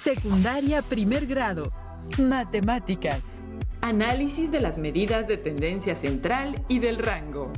Secundaria primer grado. Matemáticas. Análisis de las medidas de tendencia central y del rango.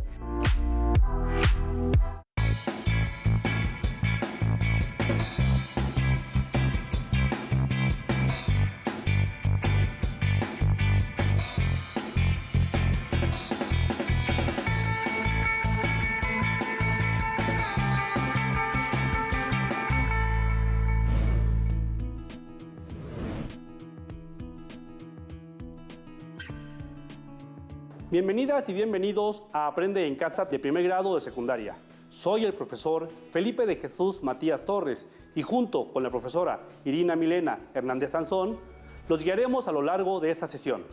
Bienvenidas y bienvenidos a Aprende en Casa de primer grado de secundaria. Soy el profesor Felipe de Jesús Matías Torres y junto con la profesora Irina Milena Hernández Sansón, los guiaremos a lo largo de esta sesión.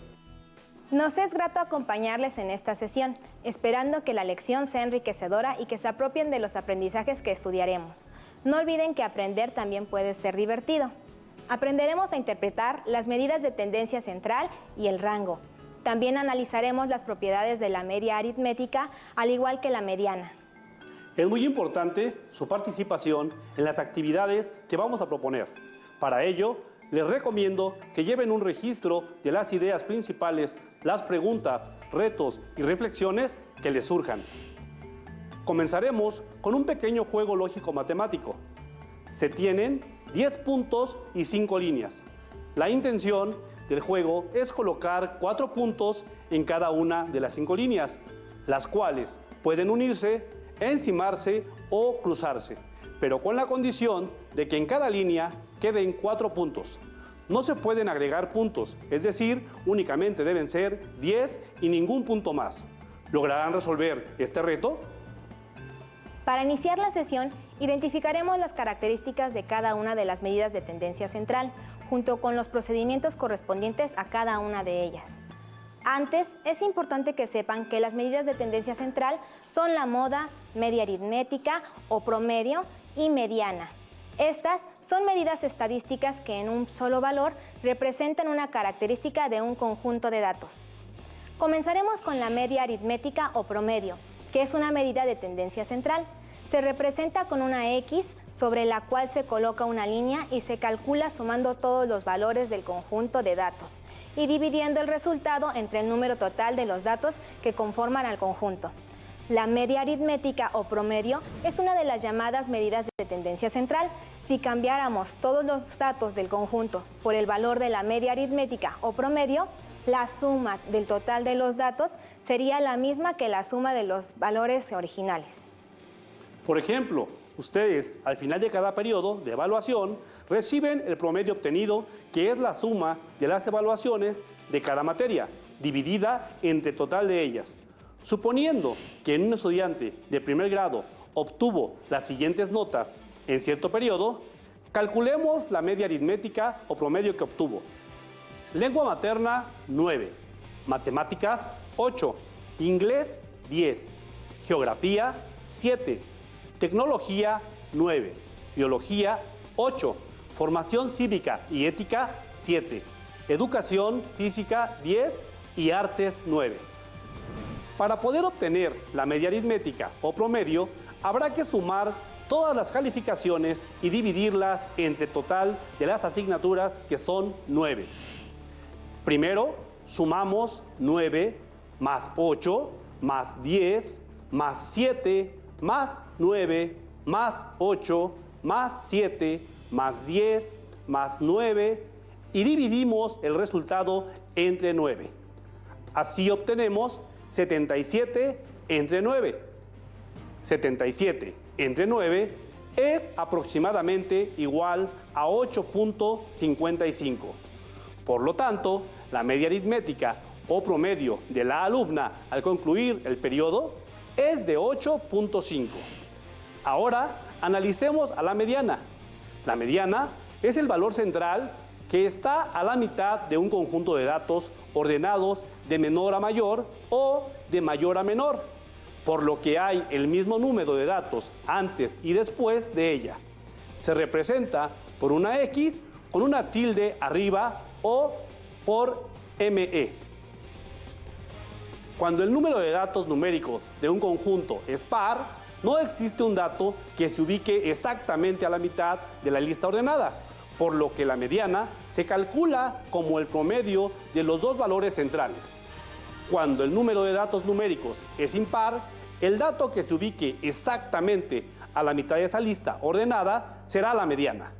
Nos es grato acompañarles en esta sesión, esperando que la lección sea enriquecedora y que se apropien de los aprendizajes que estudiaremos. No olviden que aprender también puede ser divertido. Aprenderemos a interpretar las medidas de tendencia central y el rango. También analizaremos las propiedades de la media aritmética, al igual que la mediana. Es muy importante su participación en las actividades que vamos a proponer. Para ello, les recomiendo que lleven un registro de las ideas principales, las preguntas, retos y reflexiones que les surjan. Comenzaremos con un pequeño juego lógico-matemático. Se tienen 10 puntos y 5 líneas. La intención del juego es colocar 4 puntos en cada una de las 5 líneas, las cuales pueden unirse, encimarse o cruzarse, pero con la condición de que en cada línea queden 4 puntos. No se pueden agregar puntos, es decir, únicamente deben ser 10 y ningún punto más. ¿Lograrán resolver este reto? Para iniciar la sesión, identificaremos las características de cada una de las medidas de tendencia central, junto con los procedimientos correspondientes a cada una de ellas. Antes, es importante que sepan que las medidas de tendencia central son la moda, media aritmética o promedio y mediana. Estas son medidas estadísticas que en un solo valor representan una característica de un conjunto de datos. Comenzaremos con la media aritmética o promedio, que es una medida de tendencia central. Se representa con una X sobre la cual se coloca una línea y se calcula sumando todos los valores del conjunto de datos y dividiendo el resultado entre el número total de los datos que conforman al conjunto. La media aritmética o promedio es una de las llamadas medidas de tendencia central. Si cambiáramos todos los datos del conjunto por el valor de la media aritmética o promedio, la suma del total de los datos sería la misma que la suma de los valores originales. Por ejemplo, ustedes al final de cada periodo de evaluación reciben el promedio obtenido, que es la suma de las evaluaciones de cada materia, dividida entre el total de ellas. Suponiendo que un estudiante de primer grado obtuvo las siguientes notas en cierto periodo, calculemos la media aritmética o promedio que obtuvo. Lengua materna, 9. Matemáticas, 8. Inglés, 10. Geografía, 7. Tecnología, 9. Biología, 8. Formación cívica y ética, 7. Educación física, 10. Y artes, 9. Para poder obtener la media aritmética o promedio, habrá que sumar todas las calificaciones y dividirlas entre el total de las asignaturas, que son 9. Primero, sumamos 9 más 8 más 10 más 7 más 9, más 8, más 7, más 10, más 9 y dividimos el resultado entre 9. Así obtenemos 77 entre 9. 77 entre 9 es aproximadamente igual a 8.55. Por lo tanto, la media aritmética o promedio de la alumna al concluir el periodo es de 8.5. Ahora analicemos a la mediana. La mediana es el valor central que está a la mitad de un conjunto de datos ordenados de menor a mayor o de mayor a menor, por lo que hay el mismo número de datos antes y después de ella. Se representa por una X con una tilde arriba o por ME. Cuando el número de datos numéricos de un conjunto es par, no existe un dato que se ubique exactamente a la mitad de la lista ordenada, por lo que la mediana se calcula como el promedio de los dos valores centrales. Cuando el número de datos numéricos es impar, el dato que se ubique exactamente a la mitad de esa lista ordenada será la mediana.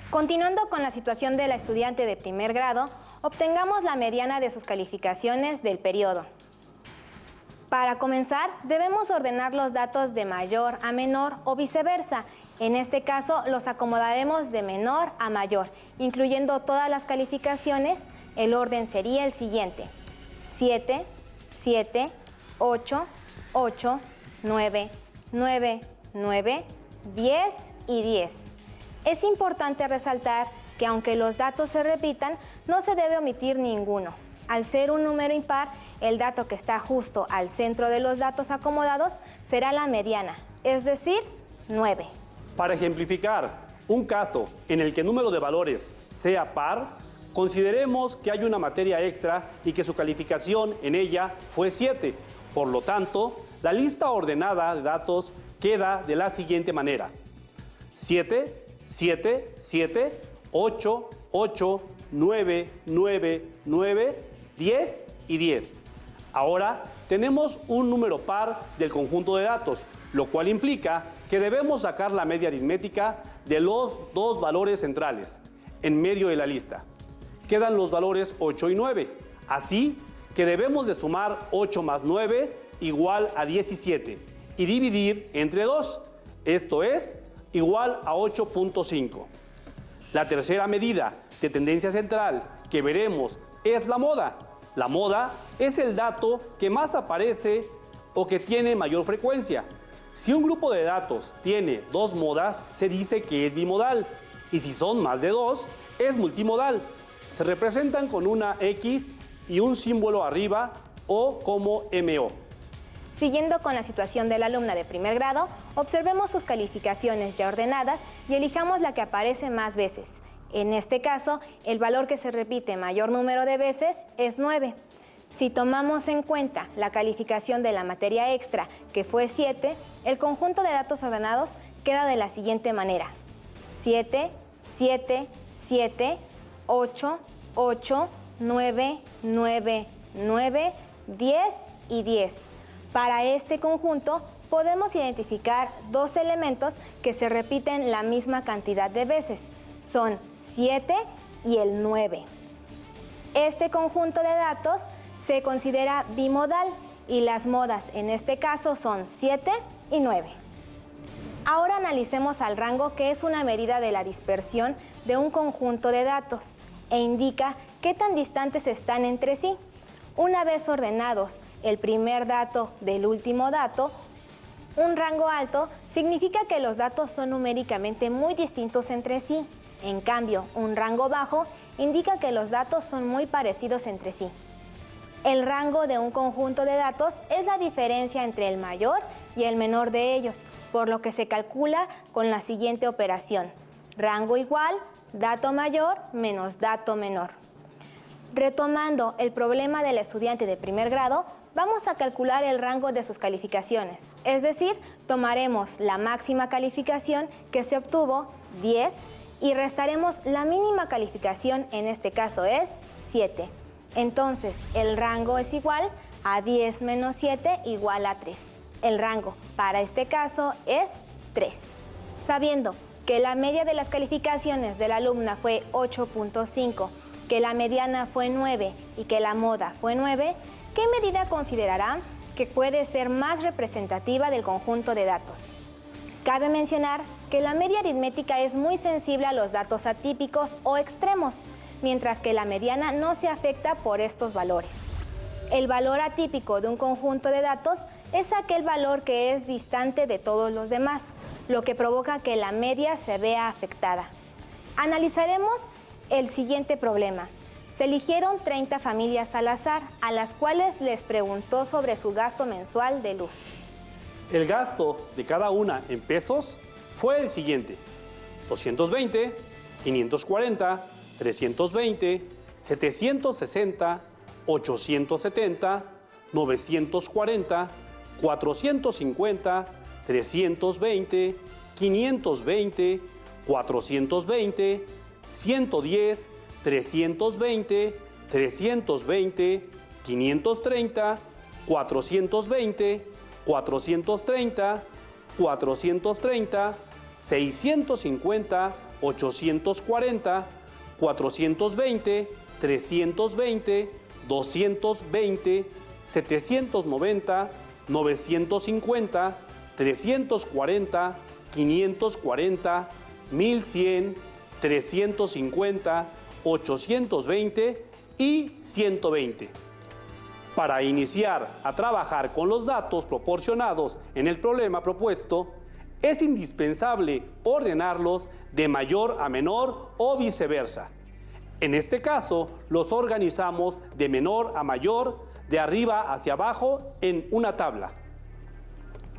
Continuando con la situación de la estudiante de primer grado, obtengamos la mediana de sus calificaciones del periodo. Para comenzar, debemos ordenar los datos de mayor a menor o viceversa. En este caso, los acomodaremos de menor a mayor, incluyendo todas las calificaciones. El orden sería el siguiente: 7, 7, 8, 8, 9, 9, 9, 10 y 10. Es importante resaltar que aunque los datos se repitan, no se debe omitir ninguno. Al ser un número impar, el dato que está justo al centro de los datos acomodados será la mediana, es decir, 9. Para ejemplificar un caso en el que el número de valores sea par, consideremos que hay una materia extra y que su calificación en ella fue 7. Por lo tanto, la lista ordenada de datos queda de la siguiente manera: 7, 7, 7, 8, 8, 9, 9, 9, 10 y 10. Ahora tenemos un número par del conjunto de datos, lo cual implica que debemos sacar la media aritmética de los dos valores centrales en medio de la lista. Quedan los valores 8 y 9, así que debemos de sumar 8 más 9 igual a 17 y dividir entre 2, esto es igual a 8.5. La tercera medida de tendencia central que veremos es la moda. La moda es el dato que más aparece o que tiene mayor frecuencia. Si un grupo de datos tiene dos modas, se dice que es bimodal, y si son más de dos, es multimodal. Se representan con una X y un símbolo arriba o como MO. Siguiendo con la situación de la alumna de primer grado, observemos sus calificaciones ya ordenadas y elijamos la que aparece más veces. En este caso, el valor que se repite mayor número de veces es 9. Si tomamos en cuenta la calificación de la materia extra, que fue 7, el conjunto de datos ordenados queda de la siguiente manera: 7, 7, 7, 8, 8, 9, 9, 9, 10 y 10. Para este conjunto podemos identificar dos elementos que se repiten la misma cantidad de veces. Son 7 y el 9. Este conjunto de datos se considera bimodal y las modas en este caso son 7 y 9. Ahora analicemos al rango, que es una medida de la dispersión de un conjunto de datos e indica qué tan distantes están entre sí. Una vez ordenados el primer dato del último dato, un rango alto significa que los datos son numéricamente muy distintos entre sí. En cambio, un rango bajo indica que los datos son muy parecidos entre sí. El rango de un conjunto de datos es la diferencia entre el mayor y el menor de ellos, por lo que se calcula con la siguiente operación: rango igual, dato mayor menos dato menor. Retomando el problema del estudiante de primer grado, vamos a calcular el rango de sus calificaciones. Es decir, tomaremos la máxima calificación que se obtuvo, 10, y restaremos la mínima calificación, en este caso es 7. Entonces, el rango es igual a 10 menos 7 igual a 3. El rango para este caso es 3. Sabiendo que la media de las calificaciones de la alumna fue 8.5, que la mediana fue 9 y que la moda fue 9, ¿qué medida considerará que puede ser más representativa del conjunto de datos? Cabe mencionar que la media aritmética es muy sensible a los datos atípicos o extremos, mientras que la mediana no se afecta por estos valores. El valor atípico de un conjunto de datos es aquel valor que es distante de todos los demás, lo que provoca que la media se vea afectada. Analizaremos el siguiente problema. Se eligieron 30 familias al azar, a las cuales les preguntó sobre su gasto mensual de luz. El gasto de cada una en pesos fue el siguiente: 220, 540, 320, 760, 870, 940, 450, 320, 520, 420, 110, 320, 320, 530, 420, 430, 430, 650, 840, 420, 320, 220, 790, 950, 340, 540, 1100, 350, 820 y 120. Para iniciar a trabajar con los datos proporcionados en el problema propuesto, es indispensable ordenarlos de mayor a menor o viceversa. En este caso, los organizamos de menor a mayor, de arriba hacia abajo, en una tabla.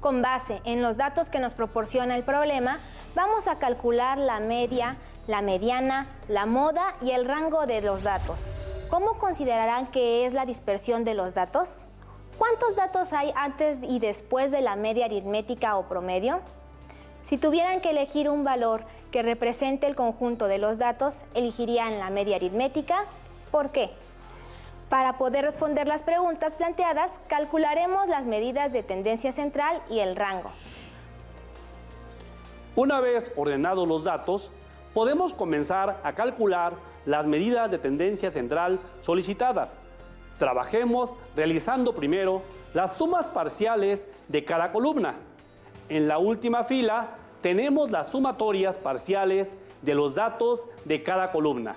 Con base en los datos que nos proporciona el problema, vamos a calcular la media, la mediana, la moda y el rango de los datos. ¿Cómo considerarán que es la dispersión de los datos? ¿Cuántos datos hay antes y después de la media aritmética o promedio? Si tuvieran que elegir un valor que represente el conjunto de los datos, elegirían la media aritmética. ¿Por qué? Para poder responder las preguntas planteadas, calcularemos las medidas de tendencia central y el rango. Una vez ordenados los datos, podemos comenzar a calcular las medidas de tendencia central solicitadas. Trabajemos realizando primero las sumas parciales de cada columna. En la última fila tenemos las sumatorias parciales de los datos de cada columna.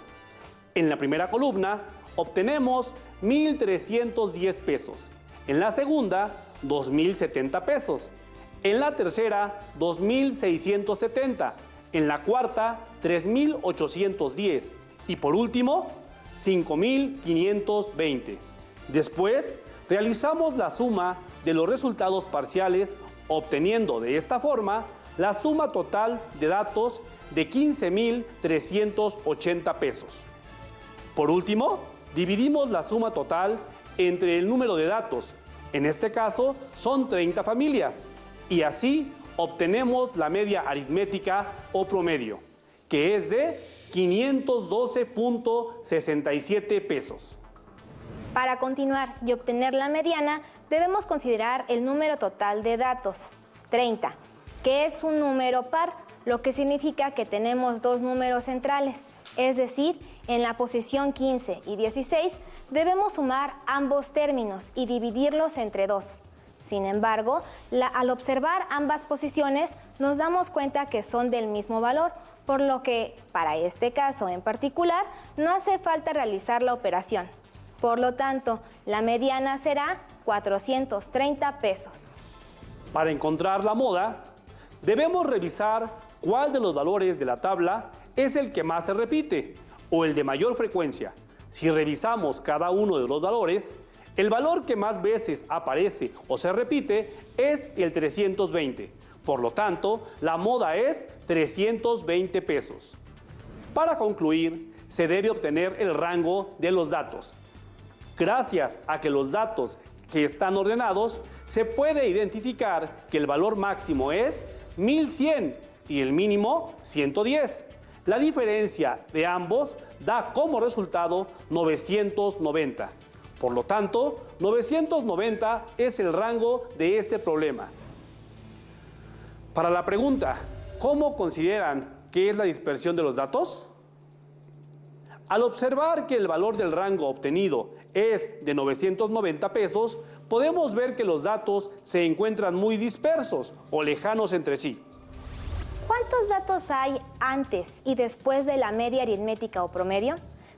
En la primera columna obtenemos 1,310 pesos. En la segunda, 2,070 pesos. En la tercera, 2,670. En la cuarta, 3,810. Y por último, 5,520. Después, realizamos la suma de los resultados parciales, obteniendo de esta forma la suma total de datos de 15,380 pesos. Por último, dividimos la suma total entre el número de datos. En este caso, son 30 familias. Y así obtenemos la media aritmética o promedio, que es de 512.67 pesos. Para continuar y obtener la mediana, debemos considerar el número total de datos, 30, que es un número par, lo que significa que tenemos dos números centrales, es decir, en la posición 15 y 16 debemos sumar ambos términos y dividirlos entre 2. Sin embargo, al observar ambas posiciones nos damos cuenta que son del mismo valor, por lo que, para este caso en particular, no hace falta realizar la operación. Por lo tanto, la mediana será 430 pesos. Para encontrar la moda, debemos revisar cuál de los valores de la tabla es el que más se repite o el de mayor frecuencia. Si revisamos cada uno de los valores, el valor que más veces aparece o se repite es el 320. Por lo tanto, la moda es 320 pesos. Para concluir, se debe obtener el rango de los datos. Gracias a que los datos que están ordenados, se puede identificar que el valor máximo es 1,100 y el mínimo 110. La diferencia de ambos da como resultado 990. Por lo tanto, 990 es el rango de este problema. Para la pregunta, ¿cómo consideran que es la dispersión de los datos? Al observar que el valor del rango obtenido es de 990 pesos, podemos ver que los datos se encuentran muy dispersos o lejanos entre sí. ¿Cuántos datos hay antes y después de la media aritmética o promedio?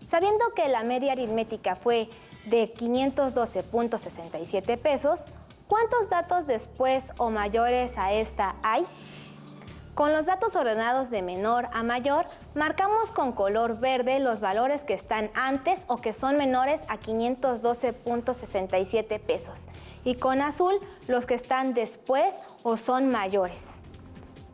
Sabiendo que la media aritmética fue de 512.67 pesos, ¿cuántos datos después o mayores a esta hay? Con los datos ordenados de menor a mayor, marcamos con color verde los valores que están antes o que son menores a 512.67 pesos y con azul los que están después o son mayores.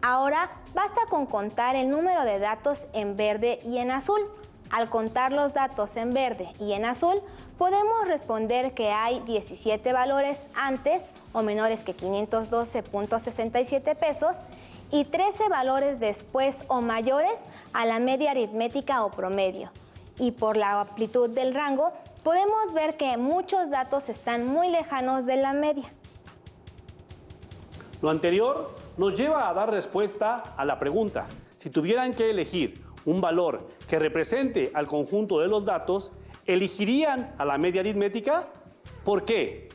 Ahora basta con contar el número de datos en verde y en azul. Al contar los datos en verde y en azul, podemos responder que hay 17 valores antes o menores que 512.67 pesos y 13 valores después o mayores a la media aritmética o promedio. Y por la amplitud del rango, podemos ver que muchos datos están muy lejanos de la media. Lo anterior nos lleva a dar respuesta a la pregunta: si tuvieran que elegir un valor que represente al conjunto de los datos, ¿elegirían a la media aritmética? ¿Por qué?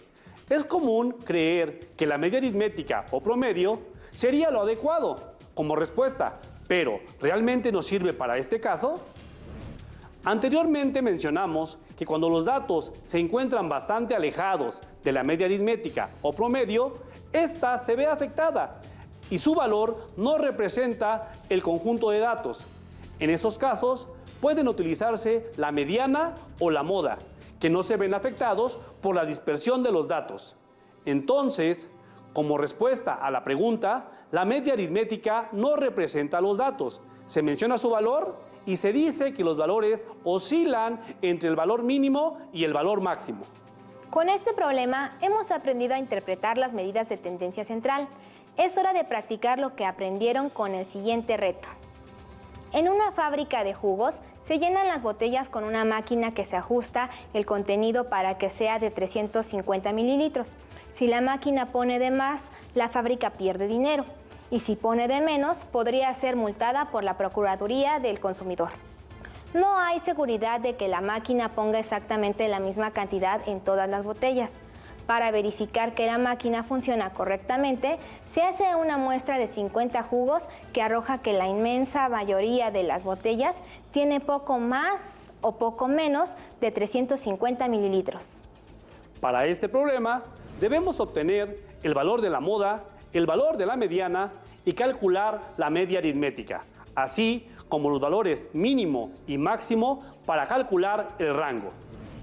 Es común creer que la media aritmética o promedio sería lo adecuado como respuesta, pero ¿realmente nos sirve para este caso? Anteriormente mencionamos que cuando los datos se encuentran bastante alejados de la media aritmética o promedio, esta se ve afectada y su valor no representa el conjunto de datos. En esos casos pueden utilizarse la mediana o la moda, que no se ven afectados por la dispersión de los datos. Entonces, como respuesta a la pregunta, la media aritmética no representa los datos. Se menciona su valor y se dice que los valores oscilan entre el valor mínimo y el valor máximo. Con este problema hemos aprendido a interpretar las medidas de tendencia central. Es hora de practicar lo que aprendieron con el siguiente reto. En una fábrica de jugos se llenan las botellas con una máquina que se ajusta el contenido para que sea de 350 mililitros. Si la máquina pone de más, la fábrica pierde dinero. Y si pone de menos, podría ser multada por la Procuraduría del Consumidor. No hay seguridad de que la máquina ponga exactamente la misma cantidad en todas las botellas. Para verificar que la máquina funciona correctamente, se hace una muestra de 50 jugos que arroja que la inmensa mayoría de las botellas tiene poco más o poco menos de 350 mililitros. Para este problema, debemos obtener el valor de la moda, el valor de la mediana y calcular la media aritmética, así como los valores mínimo y máximo para calcular el rango.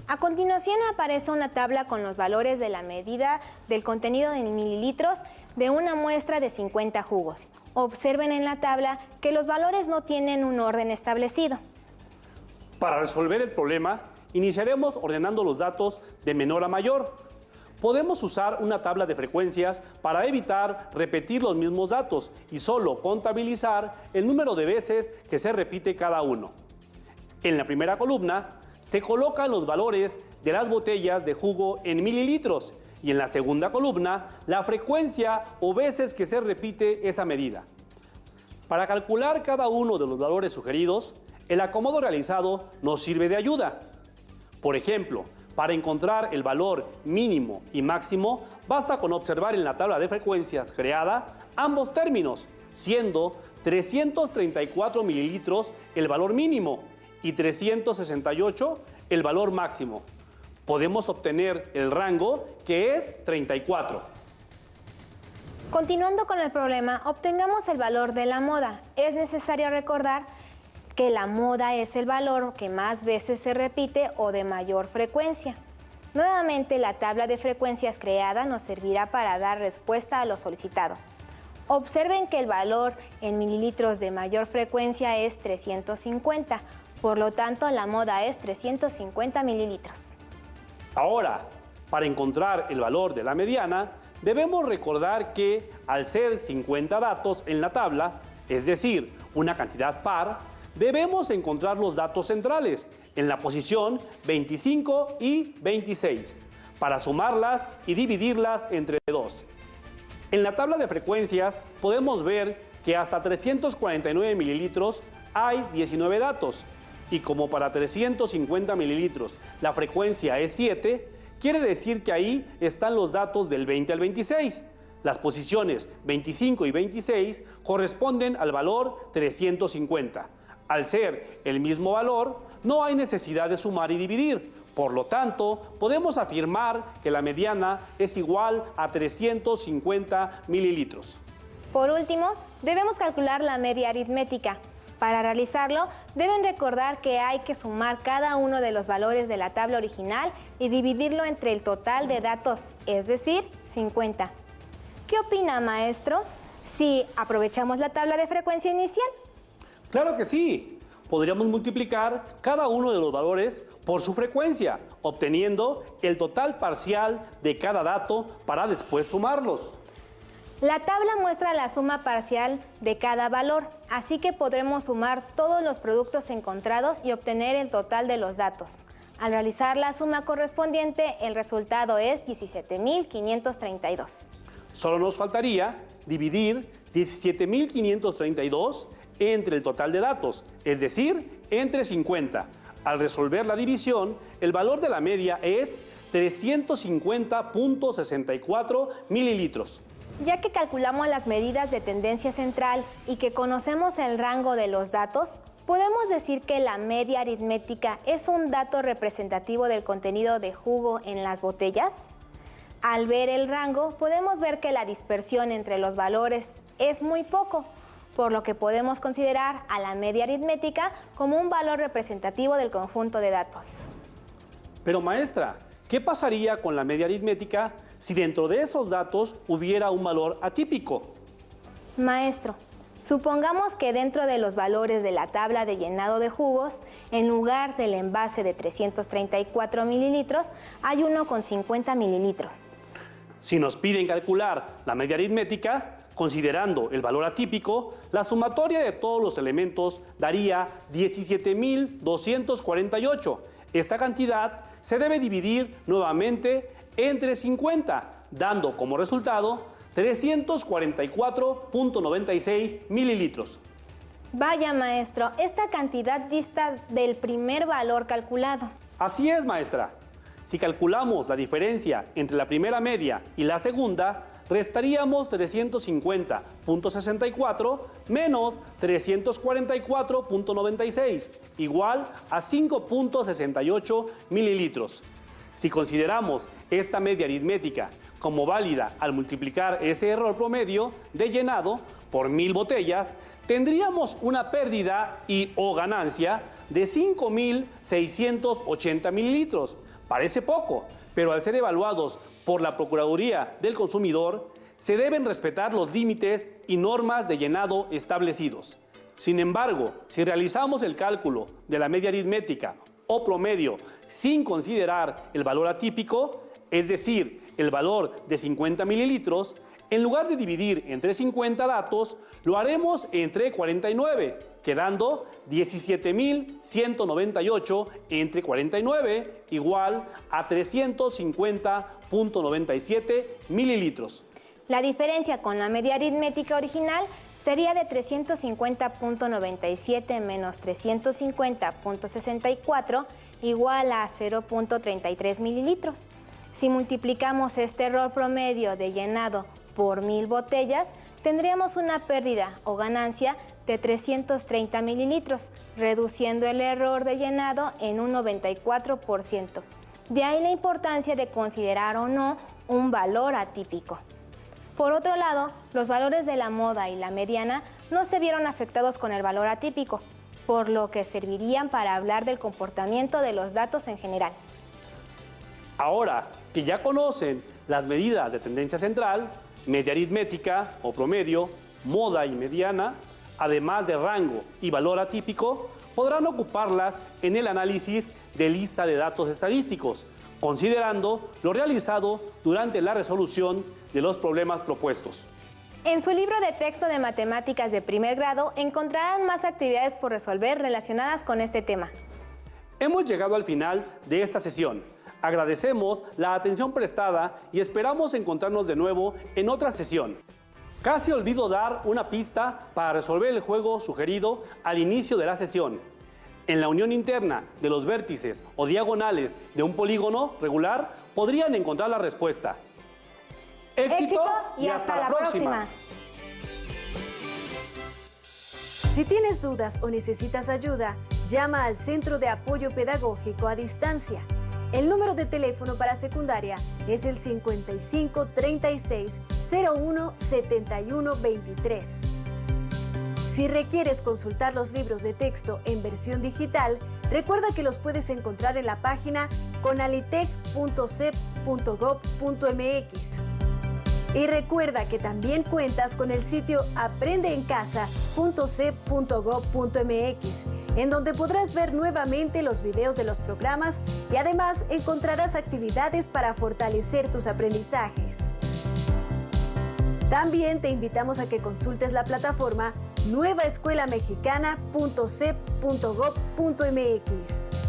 A continuación aparece una tabla con los valores de la medida del contenido en mililitros de una muestra de 50 jugos. Observen en la tabla que los valores no tienen un orden establecido. Para resolver el problema, iniciaremos ordenando los datos de menor a mayor. Podemos usar una tabla de frecuencias para evitar repetir los mismos datos y solo contabilizar el número de veces que se repite cada uno. En la primera columna se colocan los valores de las botellas de jugo en mililitros y en la segunda columna la frecuencia o veces que se repite esa medida. Para calcular cada uno de los valores sugeridos, el acomodo realizado nos sirve de ayuda. Por ejemplo, para encontrar el valor mínimo y máximo, basta con observar en la tabla de frecuencias creada ambos términos, siendo 334 mililitros el valor mínimo y 368 el valor máximo. Podemos obtener el rango, que es 34. Continuando con el problema, obtengamos el valor de la moda. Es necesario recordar que la moda es el valor que más veces se repite o de mayor frecuencia. Nuevamente, la tabla de frecuencias creada nos servirá para dar respuesta a lo solicitado. Observen que el valor en mililitros de mayor frecuencia es 350, por lo tanto la moda es 350 mililitros. Ahora, para encontrar el valor de la mediana, debemos recordar que al ser 50 datos en la tabla, es decir, una cantidad par, debemos encontrar los datos centrales en la posición 25 y 26 para sumarlas y dividirlas entre 2. En la tabla de frecuencias podemos ver que hasta 349 mililitros hay 19 datos y como para 350 mililitros la frecuencia es 7, quiere decir que ahí están los datos del 20 al 26. Las posiciones 25 y 26 corresponden al valor 350. Al ser el mismo valor, no hay necesidad de sumar y dividir. Por lo tanto, podemos afirmar que la mediana es igual a 350 mililitros. Por último, debemos calcular la media aritmética. Para realizarlo, deben recordar que hay que sumar cada uno de los valores de la tabla original y dividirlo entre el total de datos, es decir, 50. ¿Qué opina, maestro, si aprovechamos la tabla de frecuencia inicial? ¡Claro que sí! Podríamos multiplicar cada uno de los valores por su frecuencia, obteniendo el total parcial de cada dato para después sumarlos. La tabla muestra la suma parcial de cada valor, así que podremos sumar todos los productos encontrados y obtener el total de los datos. Al realizar la suma correspondiente, el resultado es 17.532. Solo nos faltaría dividir 17.532 entre el total de datos, es decir, entre 50. Al resolver la división, el valor de la media es 350.64 mililitros. Ya que calculamos las medidas de tendencia central y que conocemos el rango de los datos, podemos decir que la media aritmética es un dato representativo del contenido de jugo en las botellas. Al ver el rango, podemos ver que la dispersión entre los valores es muy poco, por lo que podemos considerar a la media aritmética como un valor representativo del conjunto de datos. Pero maestra, ¿qué pasaría con la media aritmética si dentro de esos datos hubiera un valor atípico? Maestro, supongamos que dentro de los valores de la tabla de llenado de jugos, en lugar del envase de 334 mililitros, hay uno con 50 mililitros. Si nos piden calcular la media aritmética, considerando el valor atípico, la sumatoria de todos los elementos daría 17.248. Esta cantidad se debe dividir nuevamente entre 50, dando como resultado 344.96 mililitros. Vaya, maestro, esta cantidad dista del primer valor calculado. Así es, maestra. Si calculamos la diferencia entre la primera media y la segunda, restaríamos 350.64 menos 344.96, igual a 5.68 mililitros. Si consideramos esta media aritmética como válida al multiplicar ese error promedio de llenado por 1000 botellas, tendríamos una pérdida y o ganancia de 5.680 mililitros. Parece poco, pero al ser evaluados por la Procuraduría del Consumidor, se deben respetar los límites y normas de llenado establecidos. Sin embargo, si realizamos el cálculo de la media aritmética o promedio sin considerar el valor atípico, es decir, el valor de 50 mililitros, en lugar de dividir entre 50 datos, lo haremos entre 49, quedando 17.198 entre 49 igual a 350.97 mililitros. La diferencia con la media aritmética original sería de 350.97 menos 350.64 igual a 0.33 mililitros. Si multiplicamos este error promedio de llenado por 1000 botellas, tendríamos una pérdida o ganancia de 330 mililitros, reduciendo el error de llenado en un 94%. De ahí la importancia de considerar o no un valor atípico. Por otro lado, los valores de la moda y la mediana no se vieron afectados con el valor atípico, por lo que servirían para hablar del comportamiento de los datos en general. Ahora que ya conocen las medidas de tendencia central, media aritmética o promedio, moda y mediana, además de rango y valor atípico, podrán ocuparlas en el análisis de lista de datos estadísticos, considerando lo realizado durante la resolución de los problemas propuestos. En su libro de texto de matemáticas de primer grado encontrarán más actividades por resolver relacionadas con este tema. Hemos llegado al final de esta sesión. Agradecemos la atención prestada y esperamos encontrarnos de nuevo en otra sesión. Casi olvido dar una pista para resolver el juego sugerido al inicio de la sesión. En la unión interna de los vértices o diagonales de un polígono regular podrían encontrar la respuesta. ¡Éxito y hasta la próxima! Si tienes dudas o necesitas ayuda, llama al Centro de Apoyo Pedagógico a Distancia. El número de teléfono para secundaria es el 55 36 01 71 23. Si requieres consultar los libros de texto en versión digital, recuerda que los puedes encontrar en la página conalitec.cep.gov.mx. Y recuerda que también cuentas con el sitio aprendeencasa.cep.gov.mx, en donde podrás ver nuevamente los videos de los programas y además encontrarás actividades para fortalecer tus aprendizajes. También te invitamos a que consultes la plataforma nuevaescuelamexicana.cep.gov.mx.